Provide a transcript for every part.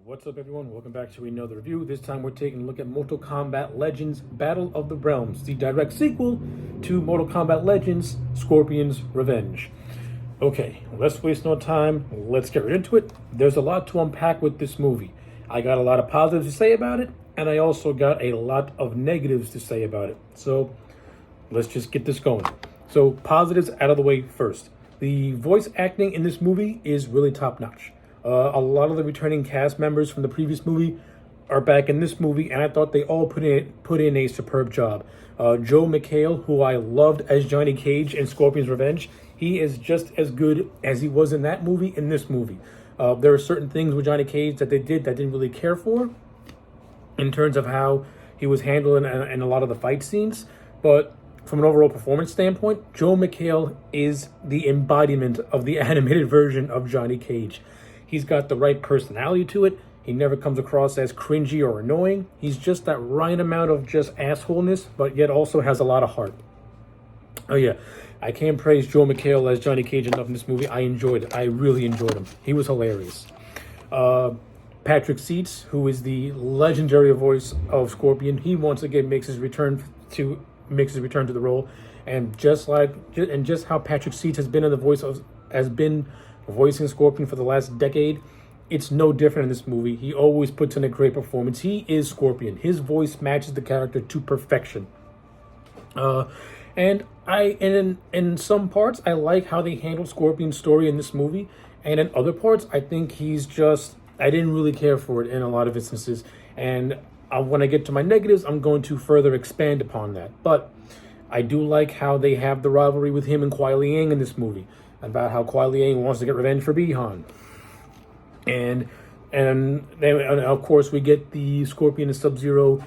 What's up, everyone? Welcome back to another review. This time we're taking a look at Mortal Kombat Legends Battle of the Realms, the direct sequel to Mortal Kombat Legends Scorpion's Revenge. Okay, let's waste no time. Let's get right into it. There's a lot to unpack with this movie. I got a lot of positives to say about it, and I also got a lot of negatives to say about it. So let's just get this going. So positives out of the way first. The voice acting in this movie is really top-notch. A lot of the returning cast members from the previous movie are back in this movie, and I thought they all put in a superb job. Joe McHale, who I loved as Johnny Cage in Scorpion's Revenge, he is just as good as he was in that movie in this movie. There are certain things with Johnny Cage that they did that I didn't really care for in terms of how he was handled in a lot of the fight scenes, but from an overall performance standpoint, Joe McHale is the embodiment of the animated version of Johnny Cage. He's got the right personality to it. He never comes across as cringy or annoying. He's just that right amount of just assholeness, but yet also has a lot of heart. Oh yeah, I can't praise Joe McHale as Johnny Cage enough in this movie. I enjoyed it. I really enjoyed him. He was hilarious. Patrick Seitz, who is the legendary voice of Scorpion, he once again makes his return to the role, and just how Patrick Seitz has been voicing Scorpion for the last decade, it's no different in this movie. He always puts in a great performance. He is Scorpion. His voice matches the character to perfection. And in some parts, I like how they handled Scorpion's story in this movie, and in other parts, I think I didn't really care for it in a lot of instances. And when I get to my negatives, I'm going to further expand upon that. But I do like how they have the rivalry with him and Kuai Liang in this movie, about how Kuai Liang wants to get revenge for Bi-Han. And of course we get the Scorpion and Sub-Zero,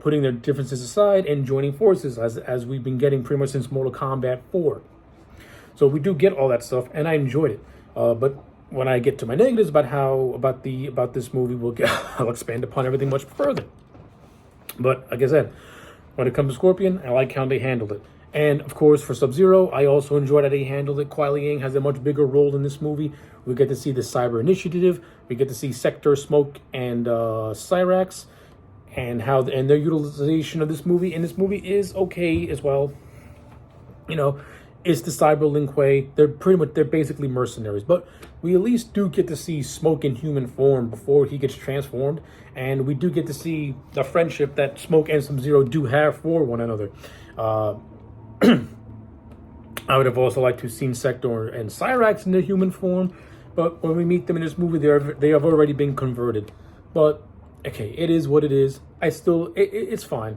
putting their differences aside and joining forces as we've been getting pretty much since Mortal Kombat 4. So we do get all that stuff, and I enjoyed it. But when I get to my negatives about this movie, I'll expand upon everything much further. But like I said, when it comes to Scorpion, I like how they handled it. And, of course, for Sub-Zero, I also enjoyed how they handled it. Kuai Liang has a much bigger role in this movie. We get to see the Cyber Initiative. We get to see Sector, Smoke, and Cyrax. And their utilization of this movie is okay as well. It's the Cyber Lin Kuei. They're basically mercenaries. But we at least do get to see Smoke in human form before he gets transformed. And we do get to see the friendship that Smoke and Sub-Zero do have for one another. I would have also liked to have seen Sector and Cyrax in their human form, but when we meet them in this movie, they have already been converted. But okay, it is what it is. It's fine.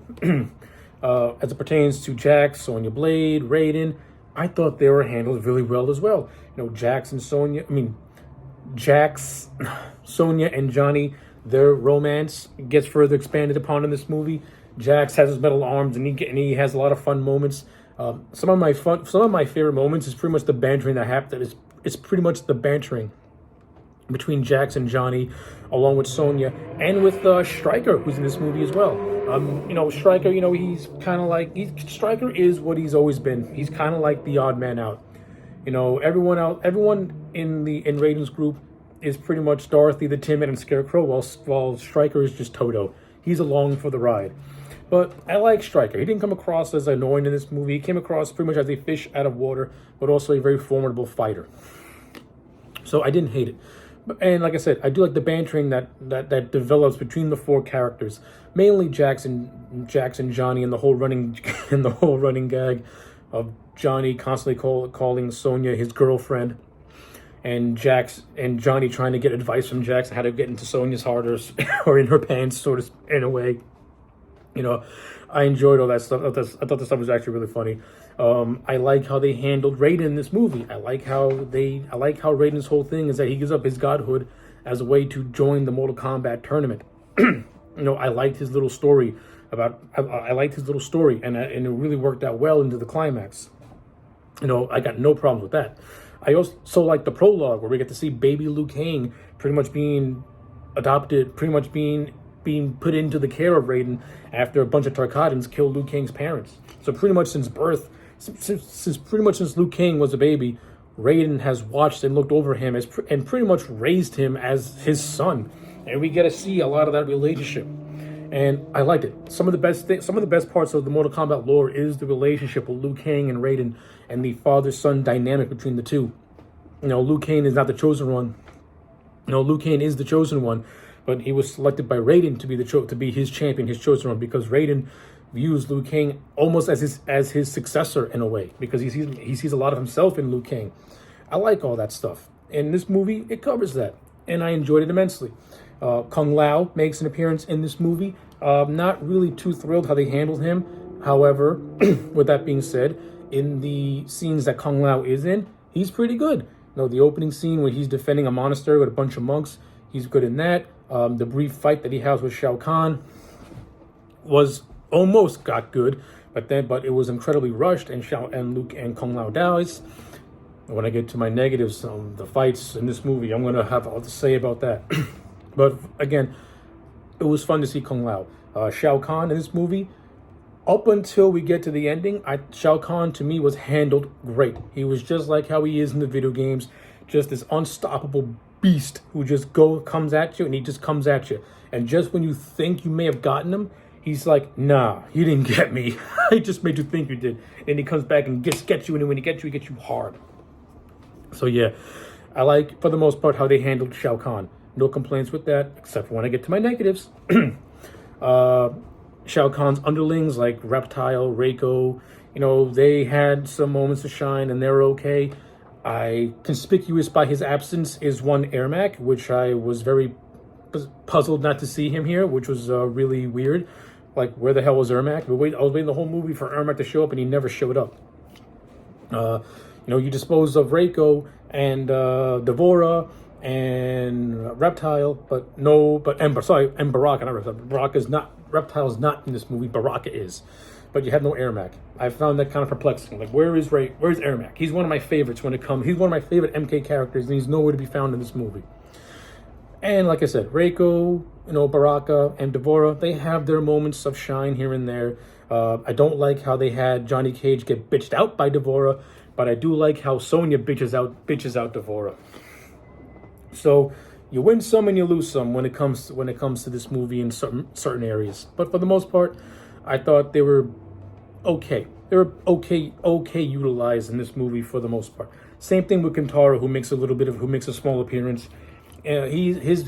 As it pertains to Jax, Sonya Blade, Raiden, I thought they were handled really well as well. Jax, Sonya, and Johnny, their romance gets further expanded upon in this movie. Jax has his metal arms, and he has a lot of fun moments. Some of my favorite moments is pretty much the bantering that happened. It's pretty much the bantering between Jax and Johnny, along with Sonya, and with Stryker, who's in this movie as well. Stryker, he's kind of like Stryker is what he's always been. He's kind of like the odd man out. Everyone in Raiden's group is pretty much Dorothy, the Tin Man, and Scarecrow, while Stryker is just Toto. He's along for the ride. But I like Stryker. He didn't come across as annoying in this movie. He came across pretty much as a fish out of water, but also a very formidable fighter. So I didn't hate it. And like I said, I do like the bantering that develops between the four characters, mainly Jax and Johnny, and the whole running gag of Johnny constantly calling Sonya his girlfriend, and Jax and Johnny trying to get advice from Jax on how to get into Sonya's heart or in her pants, sort of, in a way. I enjoyed all that stuff. I thought the stuff was actually really funny. I like how they handled Raiden in this movie. I like how Raiden's whole thing is that he gives up his godhood as a way to join the Mortal Kombat tournament. I liked his little story and it really worked out well into the climax. I got no problems with that. I also like the prologue where we get to see baby Liu Kang pretty much being adopted, pretty much being put into the care of Raiden after a bunch of Tarkatans killed Liu Kang's parents. So pretty much since birth, since Liu Kang was a baby, Raiden has watched and looked over him and pretty much raised him as his son. and we get to see a lot of that relationship. And I liked it. Some of the best parts of the Mortal Kombat lore is the relationship with Liu Kang and Raiden, and the father-son dynamic between the two. Liu Kang is not the chosen one. Liu Kang is the chosen one, but he was selected by Raiden to be his champion, his chosen one, because Raiden views Liu Kang almost as his successor in a way, because he sees a lot of himself in Liu Kang. I like all that stuff. In this movie, it covers that, and I enjoyed it immensely. Kung Lao makes an appearance in this movie. Not really too thrilled how they handled him. However, with that being said, in the scenes that Kung Lao is in, he's pretty good. The opening scene where he's defending a monastery with a bunch of monks, he's good in that. The brief fight that he has with Shao Kahn was almost got good, but it was incredibly rushed, and Kung Lao dies. When I get to my negatives, the fights in this movie, I'm gonna have a lot to say about that. But again, it was fun to see Kung Lao. Shao Kahn in this movie, up until we get to the ending, Shao Kahn to me was handled great. He was just like how he is in the video games, just this unstoppable beast who just comes at you, and he just comes at you. And just when you think you may have gotten him, he's like, nah, you didn't get me. I just made you think you did. And he comes back and gets you, and when he gets you hard. So yeah, I like, for the most part, how they handled Shao Kahn. No complaints with that, except for when I get to my negatives. Shao Kahn's underlings like Reptile, Reiko, they had some moments to shine, and they're okay. Conspicuous by his absence is one Ermac, which I was very puzzled not to see him here, which was really weird. Like, where the hell was Ermac? I was waiting the whole movie for Ermac to show up, and he never showed up. You dispose of Reiko and Devora and Reptile, and Baraka. Not Reptile. Reptile's not in this movie. Baraka is, but you have no Ermac. I found that kind of perplexing. Like, where's Ermac? He's one of my favorites he's one of my favorite MK characters, and he's nowhere to be found in this movie. And like I said, Reiko, Baraka, and Devora, they have their moments of shine here and there. I don't like how they had Johnny Cage get bitched out by Devora, but I do like how Sonya bitches out Devora. So you win some and you lose some when it comes to this movie in certain areas. But for the most part, I thought they were okay. They were okay utilized in this movie for the most part. Same thing with Kintaro, who makes a small appearance. His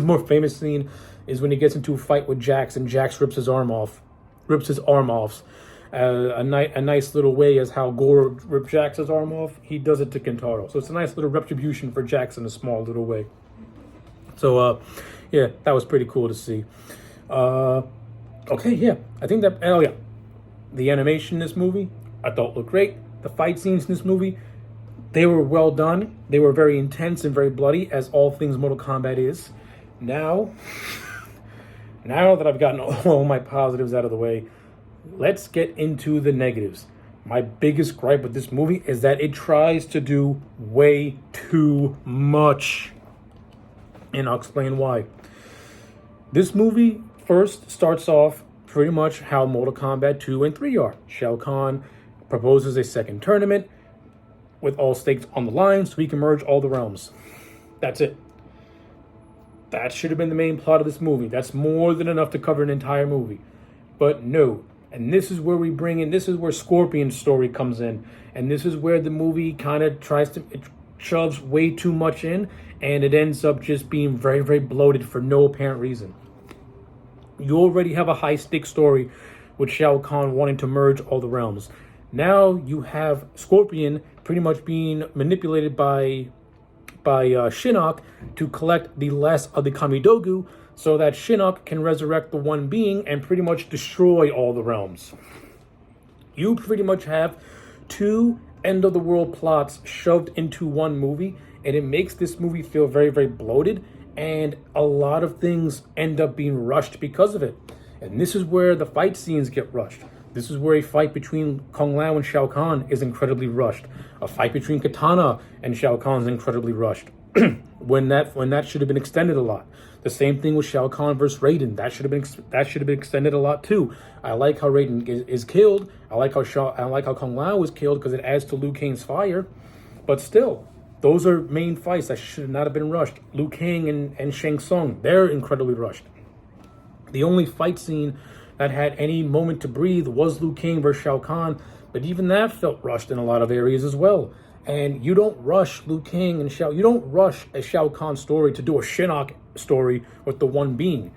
more famous scene is when he gets into a fight with Jax, and Jax rips his arm off. A nice little way as how Goro ripped Jax's arm off. He does it to Kintaro. So it's a nice little retribution for Jax in a small little way. So, yeah, that was pretty cool to see. Okay, yeah. I think that, the animation in this movie, I thought looked great. The fight scenes in this movie, they were well done. They were very intense and very bloody, as all things Mortal Kombat is. Now that I've gotten all my positives out of the way, let's get into the negatives. My biggest gripe with this movie is that it tries to do way too much. And I'll explain why. This movie first starts off pretty much how Mortal Kombat 2 and 3 are. Shao Kahn proposes a second tournament with all stakes on the line so he can merge all the realms. That's it. That should have been the main plot of this movie. That's more than enough to cover an entire movie. But no. And this is where Scorpion's story comes in. And this is where the movie kind of shoves way too much in, and it ends up just being very, very bloated for no apparent reason. You already have a high-stakes story with Shao Kahn wanting to merge all the realms. Now you have Scorpion pretty much being manipulated by Shinnok to collect the last of the Kamidogu, so that Shinnok can resurrect the one being and pretty much destroy all the realms. You pretty much have two end-of-the-world plots shoved into one movie, and it makes this movie feel very, very bloated, and a lot of things end up being rushed because of it. And this is where the fight scenes get rushed. This is where a fight between Kung Lao and Shao Kahn is incredibly rushed. A fight between Katana and Shao Kahn is incredibly rushed. when that should have been extended a lot. The same thing with Shao Kahn versus Raiden. That should have been extended a lot too. I like how Raiden is killed. I like how Kung Lao is killed because it adds to Liu Kang's fire. But still, Those are main fights that should not have been rushed. Liu Kang and Shang Tsung, they're incredibly rushed. The only fight scene that had any moment to breathe was Liu Kang versus Shao Kahn, but even that felt rushed in a lot of areas as well. And you don't rush Liu Kang and you don't rush a Shao Kahn story to do a Shinnok story with the one being.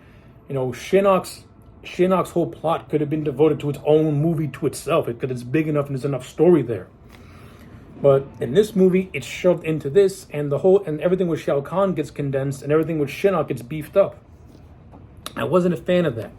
You know, Shinnok's whole plot could have been devoted to its own movie to itself because it's big enough and there's enough story there. But in this movie, it's shoved into this, and everything with Shao Kahn gets condensed, and everything with Shinnok gets beefed up. I wasn't a fan of that.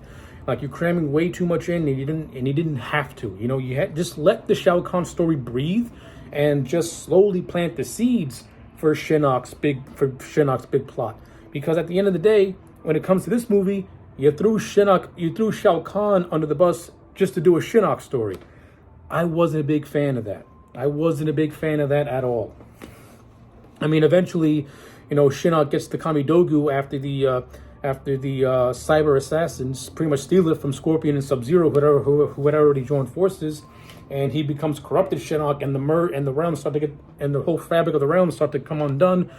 Like, you're cramming way too much in, and you didn't have to. You know, you had just let the Shao Kahn story breathe, and just slowly plant the seeds for Shinnok's big plot. Because at the end of the day, when it comes to this movie, you threw Shao Kahn under the bus just to do a Shinnok story. I wasn't a big fan of that. I wasn't a big fan of that at all. I mean, eventually, you know, Shinnok gets the Kamidogu after the cyber assassins pretty much steal it from Scorpion and Sub-Zero, who had already joined forces, and he becomes corrupted Shinnok, and the realms start to get, and the whole fabric of the realms start to come undone,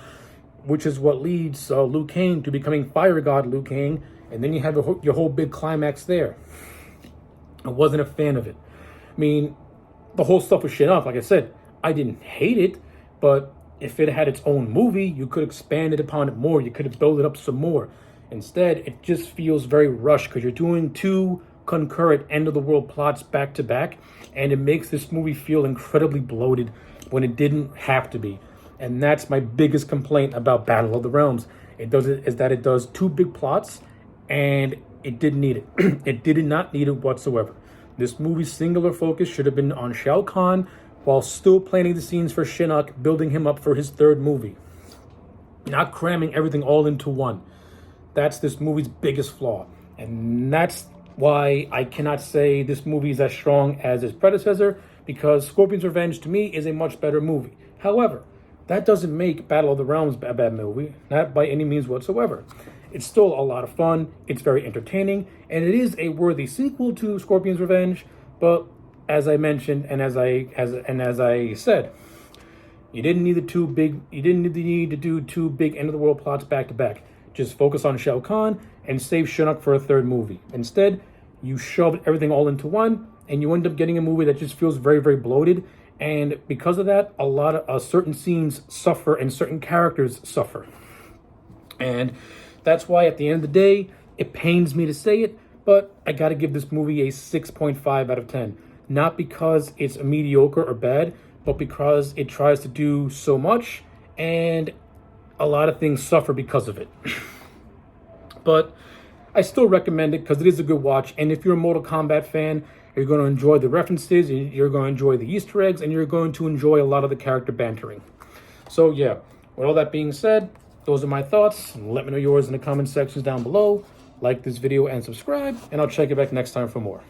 which is what leads Liu Kang to becoming Fire God Liu Kang, and then you have your whole big climax there. I wasn't a fan of it. I mean, the whole stuff with Shinnok, like I said, I didn't hate it, but if it had its own movie, you could expand it upon it more. You could have built it up some more. Instead, it just feels very rushed because you're doing two concurrent end-of-the-world plots back to back, and it makes this movie feel incredibly bloated when it didn't have to be. And that's my biggest complaint about Battle of the Realms. It does two big plots, and it didn't need it. It did not need it whatsoever. This movie's singular focus should have been on Shao Kahn while still planting the scenes for Shinnok, building him up for his third movie. Not cramming everything all into one. That's this movie's biggest flaw. And that's why I cannot say this movie is as strong as its predecessor, because Scorpion's Revenge, to me, is a much better movie. However, that doesn't make Battle of the Realms a bad movie, not by any means whatsoever. It's still a lot of fun, it's very entertaining, and it is a worthy sequel to Scorpion's Revenge, but as I mentioned, and as I said, you didn't need to do two big end-of-the-world plots back to back. Just focus on Shao Kahn and save Shinnok for a third movie. Instead, you shoved everything all into one, and you end up getting a movie that just feels very, very bloated. And because of that, a lot of certain scenes suffer and certain characters suffer. And that's why at the end of the day, it pains me to say it, but I got to give this movie a 6.5 out of 10. Not because it's a mediocre or bad, but because it tries to do so much, and a lot of things suffer because of it. But I still recommend it because it is a good watch. And if you're a Mortal Kombat fan, you're going to enjoy the references, you're going to enjoy the Easter eggs, and you're going to enjoy a lot of the character bantering. So yeah, with all that being said, those are my thoughts. Let me know yours in the comment sections down below. Like this video and subscribe, and I'll check you back next time for more.